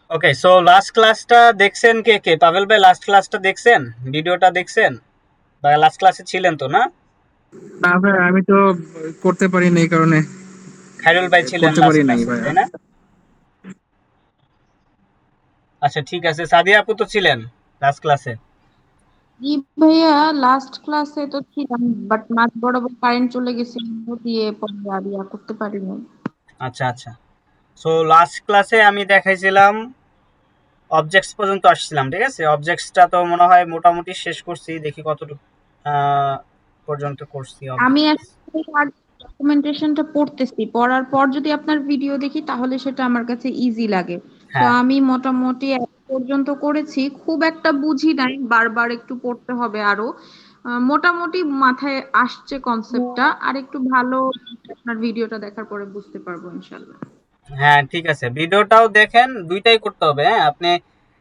ওকে, so last ক্লাসটা দেখছেন কে কে? পাভেল ভাই লাস্ট ক্লাসটা দেখছেন? ভিডিওটা দেখছেন? বা লাস্ট ক্লাসে ছিলেন তো না? না ভাই, আমি তো করতে পারি না, এই কারণে খায়রুল ভাই ছিলেন করতে লাস্ট পারি নাই ক্লাসে, ভাইয়া। তাই না? আচ্ছা ঠিক আছে, সাদিয়া আপু তো ছিলেন লাস্ট ক্লাসে। জি ভাইয়া, লাস্ট ক্লাসে তো ছিলাম, বাট মাঝ বরাবর কারেন্ট চলে গেছে দিয়ে পরে আর ইয়া করতে পারিনি। আচ্ছা আচ্ছা, সো লাস্ট ক্লাসে আমি দেখাইছিলাম অবজেক্টস পর্যন্ত আসছিলাম, ঠিক আছে? অবজেক্টসটা তো মনে হয় মোটামুটি শেষ করছি, দেখি কতটুকু পর্যন্ত করছি আমি অবজেক্টস। আসলে আর ডকুমেন্টেশনটা পড়তেছি, পড়ার পর যদি আপনার ভিডিও দেখি তাহলে সেটা আমার কাছে ইজি লাগে। তো হ্যাঁ আমি মোটামুটি এক পর্যন্ত করেছি, খুব একটা বুঝি নাই, বারবার একটু পড়তে হবে আরো। মোটামুটি মাথায় আসছে কনসেপ্টটা, আর একটু ভালো আপনার ভিডিওটা দেখার পরে বুঝতে পারবো ইনশাল্লাহ। হ্যাঁ ঠিক আছে, ভিডিওটাও দেখেন, দুইটাই করতে হবে। হ্যাঁ, আপনি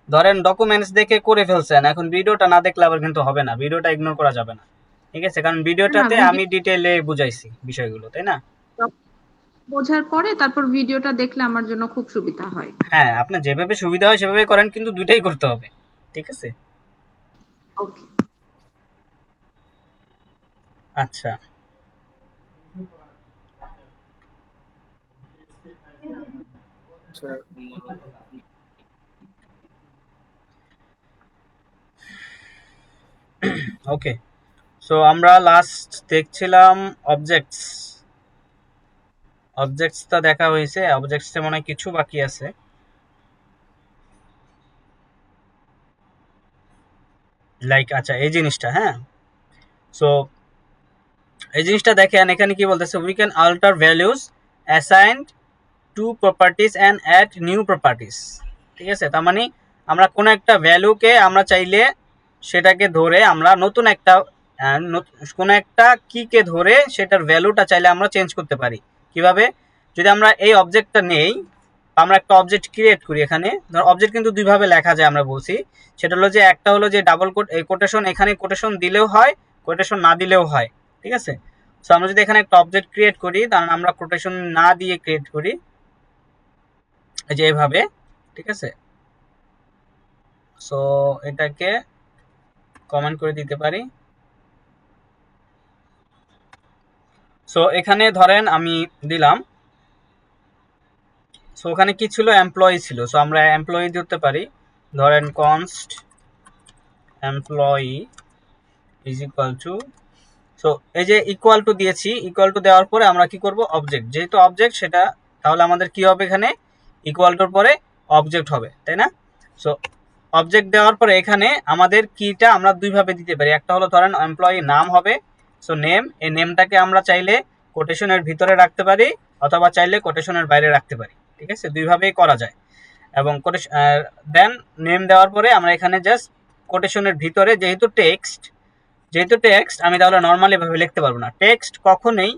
ধরেন ডকুমেন্টস দেখে করে ফেলছেন, এখন ভিডিওটা না দেখলে আবার কিন্তু হবে না, ভিডিওটা ইগনোর করা যাবে না, ঠিক আছে? কারণ না না, ভিডিওটাতে আমি ভিডিও ডিটেইলে বুঝাইছি বিষয়গুলো, তাই না? বোঝার পরে তারপর ভিডিওটা দেখলে আমার জন্য খুব সুবিধা হয়। হ্যাঁ, আপনার যেভাবে সুবিধা হয় সেভাবে করেন, কিন্তু দুইটাই করতে হবে, ঠিক আছে? ওকে। আচ্ছা, ওকে, সো আমরা লাস্ট দেখছিলাম অবজেক্টস। অবজেক্টসটা দেখা হয়েছে, অবজেক্টসে মনে হয় কিছু বাকি আছে। লাইক আচ্ছা এই জিনিসটা, হ্যাঁ। সো এই জিনিসটা দেখেন, এখানে কি বলতেছে, we can alter values assign to properties and add new properties, ঠিক আছে? তার মানে আমরা কোনো একটা ভ্যালুকে আমরা চাইলে সেটাকে ধরে আমরা নতুন একটা কোনো একটা কিকে ধরে সেটার ভ্যালুটা চাইলে আমরা চেঞ্জ করতে পারি। কিভাবে? যদি আমরা এই অবজেক্টটা নেই, আমরা একটা অবজেক্ট ক্রিয়েট করি, এখানে ধর অবজেক্ট কিন্তু দুইভাবে লেখা যায়, আমরা বলছি। সেটা হলো যে একটা হলো যে ডাবল কোটেশন, এখানে কোটেশন দিলেও হয়, কোটেশন না দিলেও হয়, ঠিক আছে? সো আমরা যদি এখানে একটা অবজেক্ট ক্রিয়েট করি, তাহলে আমরা কোটেশন না দিয়ে ক্রিয়েট করি, এই যে এভাবে, ঠিক আছে? সো এটাকে কমেন্ট করে দিতে পারি। সো এখানে ধরেন আমি দিলাম, সো ওখানে কি ছিল, এমপ্লয়ি ছিল, সো আমরা এমপ্লয়ি দিতে পারি। ধরেন const employee is equal to, so এই যে ইকুয়াল টু দিয়েছি, ইকুয়াল টু দেওয়ার পরে আমরা কি করব, অবজেক্ট, যেহেতু অবজেক্ট সেটা, তাহলে আমাদের কি হবে, এখানে ইকুয়াল টুর পরে অবজেক্ট হবে, তাই না? সো অবজেক্ট দেওয়ার পরে এখানে আমাদের কিটা আমরা দুইভাবে দিতে পারি। একটা হলো ধরেন এমপ্লয়ি নাম হবে, সো নেম, এই নেমটাকে আমরা চাইলে কোটেশনের ভিতরে রাখতে পারি অথবা চাইলে কোটেশনের বাইরে রাখতে পারি, ঠিক আছে? দুইভাবেই করা যায়। এবং দেন নেম দেওয়ার পরে আমরা এখানে জাস্ট কোটেশনের ভিতরে, যেহেতু টেক্সট আমি তাহলে নর্মালি ভাবে লিখতে পারবো না। টেক্সট কখনোই,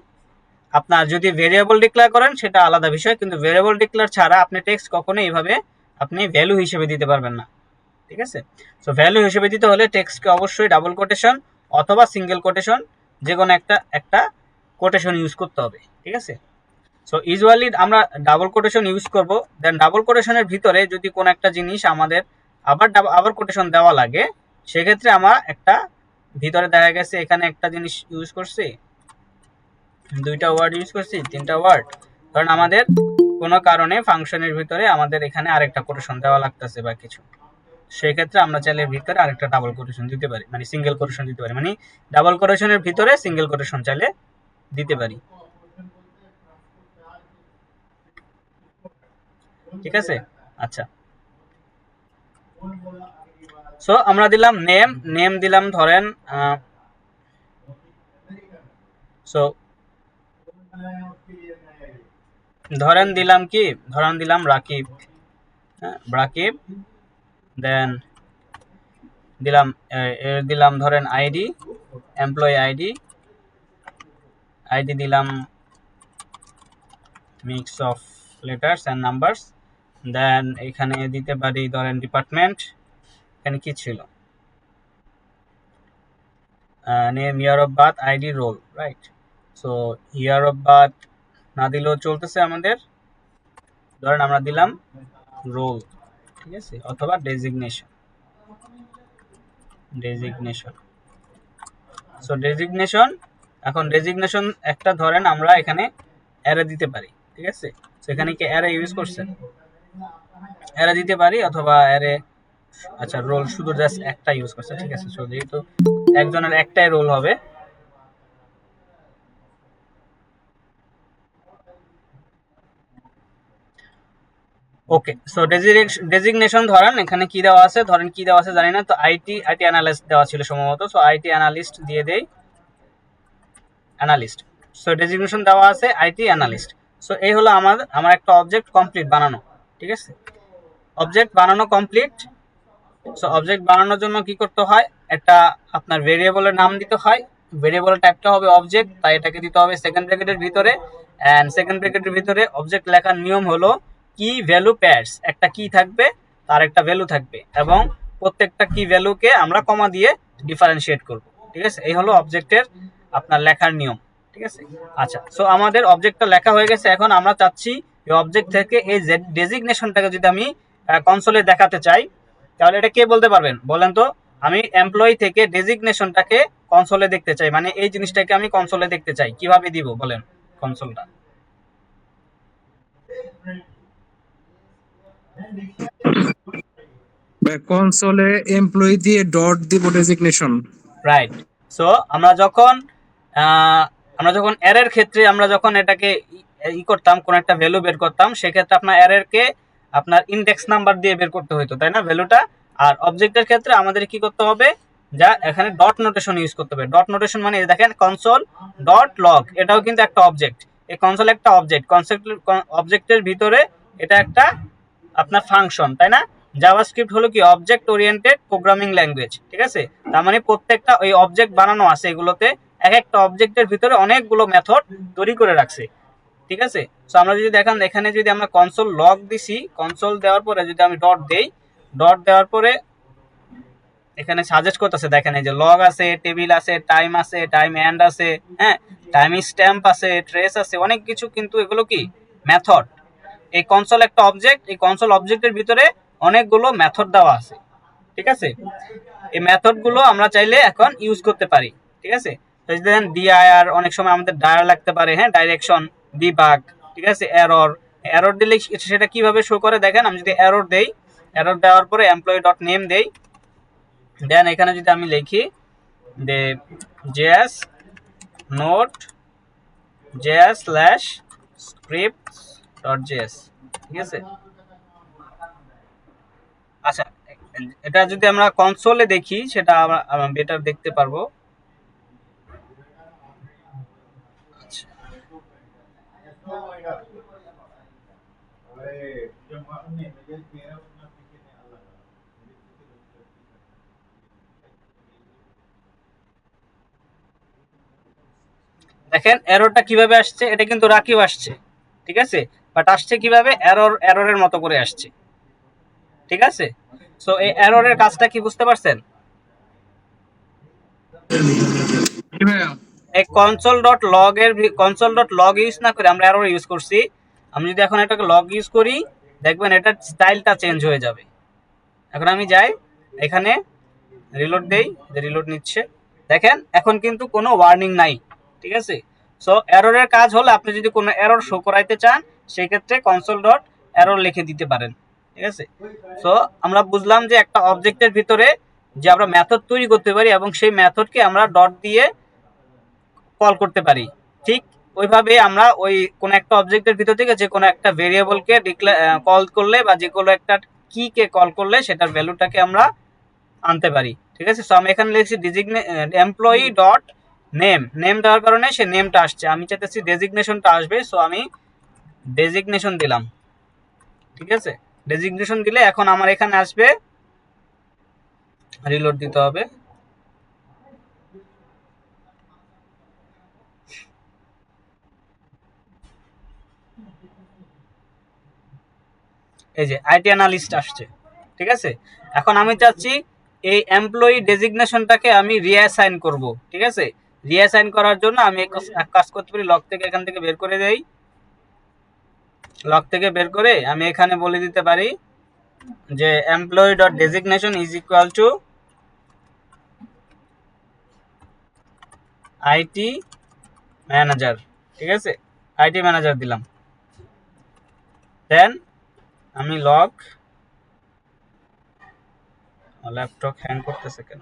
আপনার যদি ভেরিয়েবল ডিক্লেয়ার করেন সেটা আলাদা বিষয়, কিন্তু ভেরিয়েবল ডিক্লেয়ার ছাড়া আপনি টেক্সট কখনোই এইভাবে আপনি ভ্যালু হিসেবে দিতে পারবেন না, ঠিক আছে? সো ভ্যালু হিসেবে দিতে হলে টেক্সটকে অবশ্যই ডাবল কোটেশন অথবা সিঙ্গেল কোটেশন, যে কোনো একটা কোটেশন ইউজ করতে হবে, ঠিক আছে? সো ইউজুয়ালি আমরা ডাবল কোটেশন ইউজ করব। দেন ডাবল কোটেশনের ভিতরে যদি কোনো একটা জিনিস আমাদের আবার কোটেশন দেওয়া লাগে, সেক্ষেত্রে আমার একটা ভিতরে দেখা গেছে এখানে একটা জিনিস ইউজ করছি, দুইটা ওয়ার্ড ইউজ করছি, তিনটা ওয়ার্ড, কারণ আমাদের কোনো কারণে ফাংশনের ভিতরে আমাদের এখানে আরেকটা কোটেশন দেওয়া লাগতেছে বা কিছু, সেই ক্ষেত্রে আমরা চাইলে ভিতরে আরেকটা ডাবল কোটেশন দিতে পারি, মানে সিঙ্গেল কোটেশন দিতে পারি, মানে ডাবল কোটেশনের ভিতরে সিঙ্গেল কোটেশন চাইলে দিতে পারি, ঠিক আছে? আচ্ছা, সো আমরা দিলাম নেম, নেম দিলাম ধরেন সো ধরেন দিলাম কি, ধরেন দিলাম রাকিব, হ্যাঁ রাকিব। দেন দিলাম দিলাম ধরেন আইডি, এমপ্লয়ি আইডি, আইডি দিলাম mix of letters and numbers. Then এখানে দিতে পারি ধরেন ডিপার্টমেন্ট, এখানে কি ছিল, name, year of birth, ID, roll, right? So year of birth না দিলেও চলতেছে আমাদের, ধরেন আমরা দিলাম রোল, ঠিক আছে, অথবা ডেজিগনেশন। সো ডেজিগনেশন, এখন ডেজিগনেশন একটা ধরেন আমরা এখানে অ্যারে দিতে পারি, ঠিক আছে। সো এখানে কি অ্যারে ইউজ করছেন, অ্যারে দিতে পারি, অথবা অ্যারে, আচ্ছা রোল শুধু জাস্ট একটা ইউজ করছে, ঠিক আছে। সো যেহেতু একজনের একটাই রোল হবে, ওকে। সো ডেজিগনেশন ধরেন এখানে কি দেওয়া আছে, ধরেন কি দেওয়া আছে জানি না, তো আইটি অ্যানালিস্ট দেওয়া ছিল সম্ভবত। সো আইটি অ্যানালিস্ট দিয়ে দেই, অ্যানালিস্ট। সো ডেজিগনেশন দেওয়া আছে আইটি অ্যানালিস্ট। সো এই হলো আমার একটা অবজেক্ট কমপ্লিট বানানো, ঠিক আছে। অবজেক্ট বানানো কমপ্লিট। সো অবজেক্ট বানানোর জন্য কি করতে হয়, একটা আপনার ভেরিয়েবলের নাম দিতে হয়। ভেরিয়েবল টাইপটা হবে অবজেক্ট, তাই এটাকে দিতে হবে সেকেন্ড ব্র্যাকেটের ভিতরে। এন্ড সেকেন্ড ব্র্যাকেটের ভিতরে অবজেক্ট লেখার নিয়ম হলো কি ভ্যালু পেয়ার্স, একটা কি থাকবে তার একটা ভ্যালু থাকবে, এবং প্রত্যেকটা কি ভ্যালুকে আমরা কমা দিয়ে ডিফারেন্সিয়েট করব, ঠিক আছে। এই হলো অবজেক্টের আপনার লেখার নিয়ম, ঠিক আছে। আচ্ছা, সো আমাদের অবজেক্টটা লেখা হয়ে গেছে। এখন আমরা চাচ্ছি এই অবজেক্ট থেকে এই ডেজিগনেশনটাকে যদি আমি কনসোলে দেখাতে চাই, তাহলে এটা কে বলতে পারবেন বলেন তো। আমি এমপ্লয়ি থেকে ডেজিগনেশনটাকে কনসোলে দেখতে চাই, মানে এই জিনিসটাকে আমি কনসোলে দেখতে চাই, কিভাবে দিব বলেন কনসোলটা। কনসোলে এমপ্লয়ি দিয়ে ডট দিব ডেজিগনেশন। রাইট। সো আমরা যখন অ্যারের ক্ষেত্রে আমরা যখন এটাকে করতাম, কোন একটা ভ্যালু বের করতাম, সেক্ষেত্রে আপনার অ্যারেরকে আপনার ইন্ডেক্স নাম্বার দিয়ে বের করতে হতো, তাই না, ভ্যালুটা। আর অবজেক্টের ক্ষেত্রে আমাদের কি করতে হবে, যা এখানে ডট নোটেশন ইউজ করতে হবে। ডট নোটেশন মানে দেখেন কনসোল ডট লগ, এটাও কিন্তু একটা অবজেক্ট। এই কনসোল একটা অবজেক্ট, অবজেক্টের ভিতরে এটা একটা আপনার ফাংশন, তাই না। জাভাস্ক্রিপ্ট হলো কি অবজেক্ট ওরিয়েন্টেড প্রোগ্রামিং ল্যাঙ্গুয়েজ, ঠিক আছে। তার মানে প্রত্যেকটা ওই অবজেক্ট বানানো আছে, এগুলোতে এক একটা অবজেক্টের ভিতরে অনেকগুলো মেথড তৈরি করে রাখছে, ঠিক আছে। সো আমরা যদি দেখেন এখানে যদি আমরা কনসোল লগ দিছি, কনসোল দেওয়ার পরে যদি আমি ডট দেই, ডট দেওয়ার পরে এখানে সাজেস্ট করতেছে, দেখেন এই যে লগ আছে, টেবিল আছে, টাইম এন্ড আছে, হ্যাঁ, টাইম স্ট্যাম্প আছে, ট্রেস আছে, অনেক কিছু, কিন্তু এগুলো কি মেথড। এই কনসোল একটা অবজেক্ট, এই কনসোল অবজেক্টের ভিতরে অনেকগুলো মেথড দেওয়া আছে, ঠিক আছে। এই মেথড গুলো আমরা চাইলে এখন ইউজ করতে পারি, ঠিক আছে। তো দেখেন ডিআইআর, অনেক সময় আমাদের ডায়ার লাগতে পারে, হ্যাঁ, ডাইরেকশন, ডিবাগ, ঠিক আছে, এরর দিলে সেটা কিভাবে শো করে দেখেন। আমি যদি এরর দেই, এরর দেওয়ার পরে এমপ্লয়ি ডট নেম দেই, দেন এখানে যদি আমি লিখি যে JS note JS slash script dot JS, ঠিক আছে। আচ্ছা, এটা যদি আমরা কনসোলে দেখি সেটা আমরা বেটার দেখতে পারবো। আচ্ছা, দেখেন এররটা কিভাবে আসছে, এটা কিন্তু রাকিব আসছে, ঠিক আছে, বাট আসছে কিভাবে, এররের মতো করে আসছে, ঠিক আছে। সো এই এররের কাজটা কি বুঝতে পারছেন। এই কনসোল ডট লগ ইউজ না করে আমরা এরর ইউজ করছি। আমি যদি এখন এটাকে লগ ইউজ করি, দেখবেন এটার স্টাইলটা চেঞ্জ হয়ে যাবে। এখন আমি যাই এখানে রিলোড দেই, যে রিলোড নিচ্ছে, দেখেন এখন কিন্তু কোনো ওয়ার্নিং নাই, ঠিক আছে। সো এররের কাজ হলো আপনি যদি কোনো এরর শো করাইতে চান, সেই ক্ষেত্রে কনসোল ডট এরর লিখে দিতে পারেন, ঠিক আছে। সো আমরা বুঝলাম যে একটা অবজেক্টের ভিতরে যে আমরা মেথড তৈরি করতে পারি, এবং সেই মেথডকে আমরা ডট দিয়ে কল করতে পারি। ঠিক ওইভাবে আমরা ওই কোন একটা অবজেক্টের ভিতর থেকে যে কোনো একটা ভেরিয়েবলকে কল করলে, বা যে কোনো একটা কিকে কল করলে সেটার ভ্যালুটাকে আমরা আনতে পারি, ঠিক আছে। সো আমি এখানে লিখছি এমপ্লয়ি ডট নেম দেওয়ার কারণে সে নেমটা আসছে, আমি চাইতেছি ডেজিগনেশনটা আসবে। সো আমি ডেজিগনেশন দিলাম, ঠিক আছে। ডেজিগনেশন দিলে এখন আমার এখানে আসবে, রিলোড দিতে হবে। এই যে আইটি অ্যানালিস্ট আসছে, ঠিক আছে। এখন আমি চাচ্ছি এই এমপ্লয়ি ডেজিগনেশনটাকে আমি রিঅ্যাসাইন করব, ঠিক আছে। রিঅ্যাসাইন করার জন্য আমি এক কাজ করতে পারি, লগ থেকে এখান থেকে বের করে দেই, লগ থেকে বের করে আমি এখানে বলে দিতে পারি যে employee dot designation is equal to IT manager, ঠিক আছে, আইটি ম্যানেজার দিলাম। দেন আমি লগ, ল্যাপটপ হ্যাং করতেছে কেন,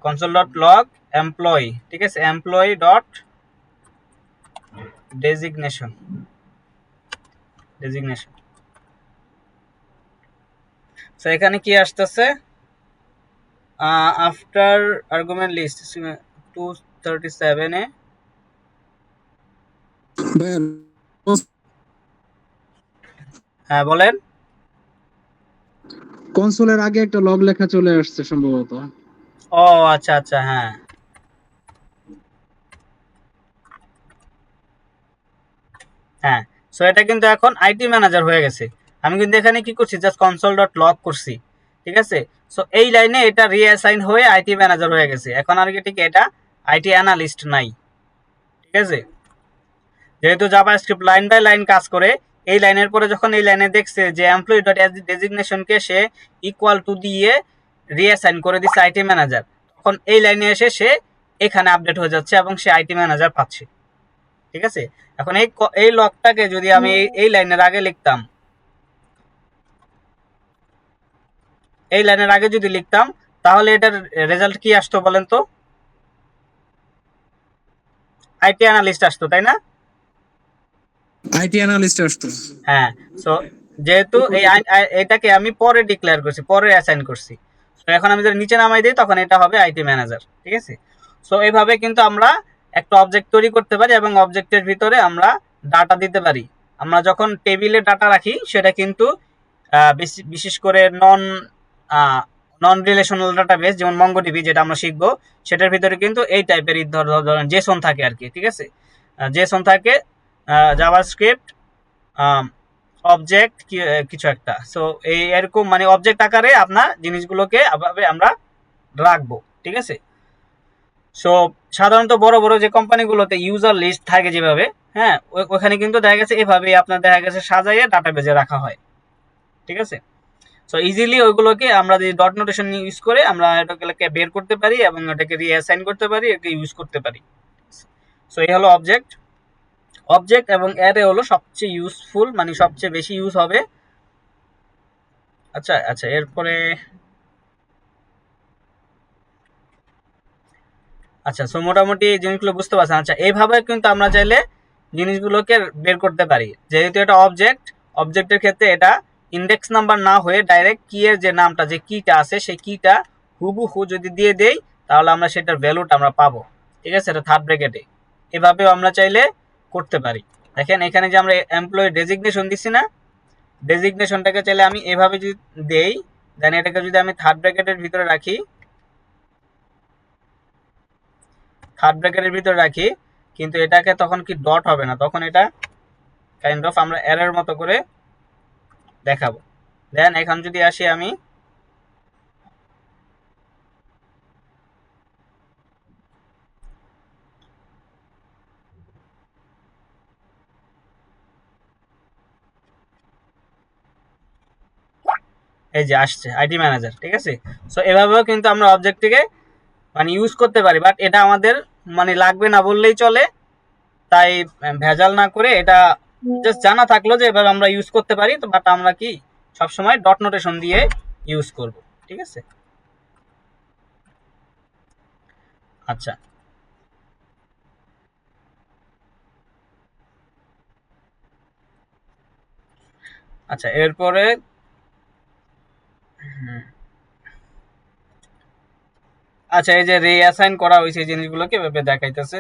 কনসোল ডট লগ এমপ্লয়ি, ঠিক আছে, employee dot designation, designation. So এখানে কি আসতেছে, আফটার আর্গুমেন্ট লিস্ট 237 এ, ভাইয়া হ্যাঁ বলেন। কনসোলের আগে একটা লগ লেখা চলে আসছে সম্ভবত। ও আচ্ছা আচ্ছা, হ্যাঁ হ্যাঁ। সো এটা কিন্তু এখন আইটি ম্যানেজার হয়ে গেছে। আমি কিন্তু এখানে কি করছি, জাস্ট কনসোল ডট লগ করছি, ঠিক আছে। সো এই লাইনে এটা রিঅ্যাসাইন হয়ে আইটি ম্যানেজার হয়ে গেছে। এখন আর কি ঠিক এটা আইটি অ্যানালিস্ট নাই, ঠিক আছে। যেহেতু জাভাস্ক্রিপ্ট লাইন বাই লাইন কাজ করে, এই লাইনের পরে যখন এই লাইনে দেখছে যে এমপ্লয়ি ডট ডেজিগনেশনকে সে ইকুয়াল টু দিয়ে রিঅ্যাসাইন করে দিচ্ছে আইটি ম্যানেজার, তখন এই লাইনে এসে সে এখানে আপডেট হয়ে যাচ্ছে এবং সে আইটি ম্যানেজার পাচ্ছে, ঠিক আছে। এখন এই লকটাকে যদি আমি এই লাইনের আগে লিখতাম, এই লাইনের আগে যদি লিখতাম, তাহলে এটার রেজাল্ট কি আসতো বলেন তো, আইটি অ্যানালিস্ট আসতো, তাই না? আইটি অ্যানালিস্ট আসতো। হ্যাঁ। সো যেহেতু এটাকে আমি পরে ডিক্লেয়ার করছি, পরে অ্যাসাইন করছি, তো এখন আমি যদি নিচে নামাই দিই তখন এটা হবে আইটি ম্যানেজার, ঠিক আছে। সো এইভাবে কিন্তু আমরা একটা অবজেক্ট তৈরি করতে পারি এবং অবজেক্টের ভিতরে আমরা ডাটা দিতে পারি। আমরা যখন টেবিলে ডাটা রাখি সেটা কিন্তু বিশেষ করে নন রিলেশনাল ডাটাবেস যেমন মঙ্গোডিবি যেটা আমরা শিখবো, সেটার ভিতরে কিন্তু এই টাইপের ধরনের জেসন থাকে আর কি, ঠিক আছে। জেসন থাকে, জাভাস্ক্রিপ্ট অবজেক্ট কিছু একটা। সো এই এরকম মানে অবজেক্ট আকারে আপনার জিনিসগুলোকে আমরা রাখবো, ঠিক আছে। সো সাধারণত বড় বড় যে কোম্পানিগুলোতে ইউজার লিস্ট থাকে যেভাবে, হ্যাঁ, ওখানে কিন্তু দেখা গেছে এভাবে আপনার দেখা গেছে সাজাইয়ে ডাটাবেজে রাখা হয়, ঠিক আছে। সো ইজিলি ওইগুলোকে আমরা যদি ডট নোটেশন ইউজ করে আমরা এটাকে বের করতে পারি এবং এটাকে রিঅ্যাসাইন করতে পারি, এটাকে ইউজ করতে পারি। সো এই হলো অবজেক্ট। অবজেক্ট এবং অ্যারে হলো সবচেয়ে ইউজফুল, মানে সবচেয়ে বেশি ইউজ হবে। আচ্ছা আচ্ছা, এরপরে আচ্ছা, সো মোটামুটি জিনিসগুলো বুঝতে পারছেন। আচ্ছা, এইভাবে কিন্তু আমরা চাইলে জিনিসগুলোকে বের করতে পারি। যেহেতু এটা অবজেক্ট, অবজেক্টের ক্ষেত্রে এটা ইন্ডেক্স নাম্বার না হয়ে ডাইরেক্ট কি এর যে নামটা, যে কিটা আছে সেই কিটা হুবহু যদি দিয়ে দেই তাহলে আমরা সেটার ভ্যালুটা আমরা পাবো, ঠিক আছে, এটা থার্ড ব্র্যাকেটে। এভাবেও আমরা চাইলে করতে পারি। দেখেন এখানে যে আমরা এমপ্লয়ি ডেজিগনেশন দিচ্ছি না, ডেজিগনেশনটাকে চাইলে আমি এভাবে যদি দেই, দেন এটাকে যদি আমি থার্ড ব্র্যাকেটের ভিতরে রাখি, থার্ড ব্র্যাকেটের ভিতরে রাখি, কিন্তু এটাকে তখন কি ডট হবে না, তখন এটা কাইন্ড অফ আমরা এরর মতো করে দেখাবো। দেন এখন যদি আসি আমি, এই যে আসছে আইটি ম্যানেজার, ঠিক আছে। সো এভাবেও কিন্তু আমরা অবজেক্টটিকে মানে ইউজ করতে পারি, বাট এটা আমাদের মানে লাগবে না বললেই চলে। তাই ভেজাল না করে এটা জাস্ট জানা থাকলো যে এভাবে আমরা ইউজ করতে পারি, তো বাট আমরা কি সবসময় ডট নোটেশন দিয়ে ইউজ করব, ঠিক আছে। আচ্ছা আচ্ছা, এরপরে আচ্ছা, এই যে রিঅ্যাসাইন করা হয়েছে এই জিনিসগুলোকে এভাবে দেখাইতেছে,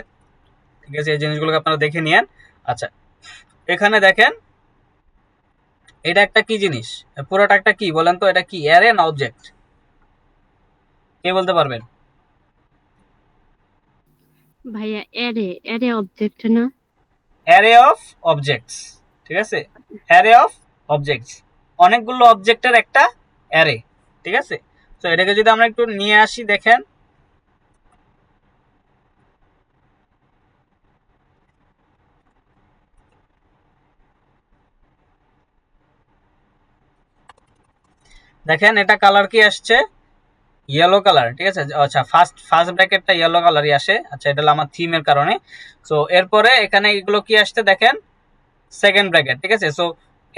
ঠিক আছে, এই জিনিসগুলোকে আপনারা দেখে নিয়েন। আচ্ছা, এখানে দেখেন এটা একটা কি জিনিস, পুরোটা একটা কি বলেন তো, এটা কি অ্যারে না অবজেক্ট, কে বলতে পারবেন? ভাইয়া অ্যারে অ্যারে অবজেক্ট না? অ্যারে অফ অবজেক্টস, ঠিক আছে, অ্যারে অফ অবজেক্টস, অনেকগুলো অবজেক্টের একটা অ্যারে, ঠিক আছে। তো এটাকে যদি আমরা একটু নিয়ে আসি, দেখেন দেখেন এটা কালার কি আসছে, ইয়েলো কালার, ঠিক আছে। আচ্ছা ফার্স্ট ব্র্যাকেটটা ইয়েলো কালারই আসে, আচ্ছা এটা হলো আমার থিমের কারণে। সো এরপরে এখানে এগুলো কি আসছে দেখেন, সেকেন্ড ব্র্যাকেট, ঠিক আছে। সো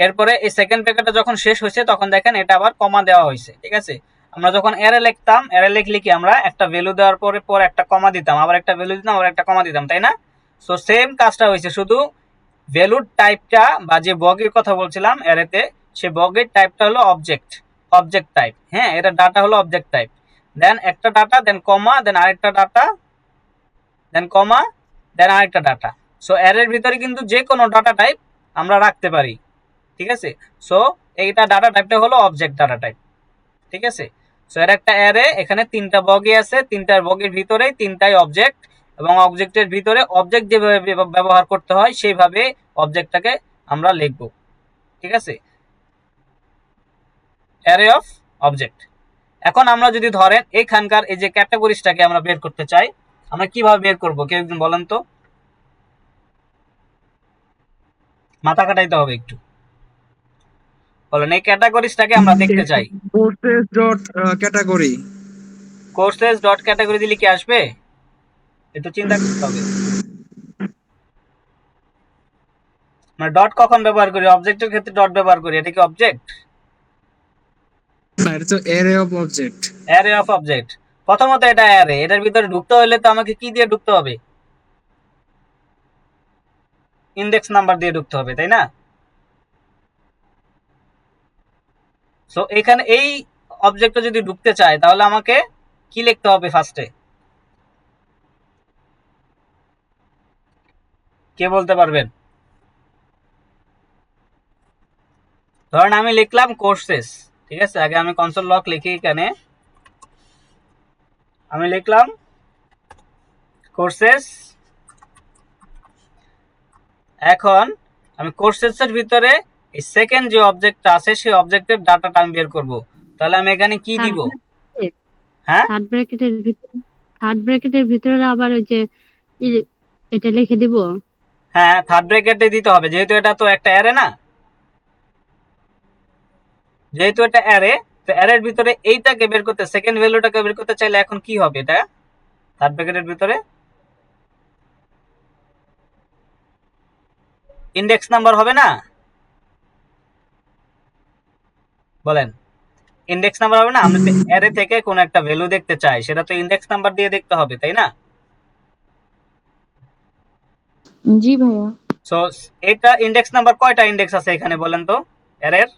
এরপরে এই সেকেন্ড ব্র্যাকেটটা যখন শেষ হয়েছে তখন দেখেন এটা আবার কমা দেওয়া হয়েছে, ঠিক আছে। আমরা যখন অ্যারে লিখতাম, অ্যারে লিখলে কি আমরা একটা ভ্যালু দেওয়ার পরে পর একটা কমা দিতাম, আবার একটা ভ্যালু দিতাম, আবার একটা কমা দিতাম, তাই না? সো সেম কাজটা হয়েছে, শুধু ভ্যালুর টাইপটা বা যে বগের কথা বলছিলাম অ্যারেতে, সে বগের টাইপটা হলো অবজেক্ট টাইপ। হ্যাঁ, এটা ডাটা হলো অবজেক্ট টাইপ। দেন একটা ডাটা, দেন কমা, দেন আরেকটা ডাটা, দেন কমা, দেন আরেকটা ডাটা। সো অ্যারের ভিতরে কিন্তু যে কোনো ডাটা টাইপ আমরা রাখতে পারি, ঠিক আছে। সো এইটা ডাটা টাইপটা হলো অবজেক্ট ডাটা টাইপ, ঠিক আছে। সো এর একটা অ্যারে, এখানে তিনটা বগি আছে, তিনটার বগির ভিতরেই তিনটাই অবজেক্ট, এবং অবজেক্টের ভিতরে অবজেক্ট যেভাবে ব্যবহার করতে হয় সেইভাবে অবজেক্টটাকে আমরা লিখব, ঠিক আছে। Array of object. এখন আমরা যদি ধরেন এইখানকার এই যে ক্যাটাগরিজটাকে আমরা বের করতে চাই, আমরা কিভাবে বের করব, কেউ একজন বলেন তো, মাথা কাটাইতে হবে একটু, বলেন। এই ক্যাটাগরিজটাকে আমরা দেখতে চাই, courses dot category. Courses dot category দিলে কি আসবে, একটু চিন্তা করতে হবে। মানে ডট কখন ব্যবহার করি, অবজেক্টের ক্ষেত্রে ডট ব্যবহার করি, এটা কি অবজেক্ট? না, এটা তো array of object. Array of object. প্রথমত এটা অ্যারে, এটার ভিতরে ঢুকতে হলে তো আমাকে কি দিয়ে ঢুকতে হবে, ইন্ডেক্স নাম্বার দিয়ে ঢুকতে হবে, তাই না? সো এখানে এই অবজেক্টে যদি ঢুকতে চাই তাহলে আমাকে কি লিখতে হবে ফার্স্টে, কে বলতে পারবেন? ধরেন আমি লিখলাম কোর্সেস, ঠিক আছে। আগে আমি কনসোল লক লিখি, এখানে আমি লিখলাম কোর্সেস। এখন আমি কোর্সেসের ভিতরে এই সেকেন্ড যে অবজেক্টটা আছে সেই অবজেক্টের ডাটাটা আমি বের করব। তাহলে আমি এখানে কি দিব, হ্যাঁ থার্ড ব্র্যাকেটের ভিতরে আবার ওই যে এটা লিখে দিব। হ্যাঁ, থার্ড ব্র্যাকেটে দিতে হবে, যেহেতু এটা তো একটা অ্যারে না, যেহেতু এটা অ্যারে, তো অ্যারের ভিতরে এইটাকে বের করতে, সেকেন্ড ভ্যালুটাকে বের করতে চাইলে এখন কি হবে, এটা থার্ড ব্র্যাকেটের ভিতরে ইন্ডেক্স নাম্বার হবে না, বলেন। ইন্ডেক্স নাম্বার হবে না, আমরা অ্যারে থেকে কোন একটা ভ্যালু দেখতে চাই, সেটা তো ইন্ডেক্স নাম্বার দিয়ে দেখতে হবে, তাই না? জি ভাইয়া। সো এটা ইন্ডেক্স নাম্বার কয়টা ইন্ডেক্স আছে এখানে বলেন তো, অ্যারের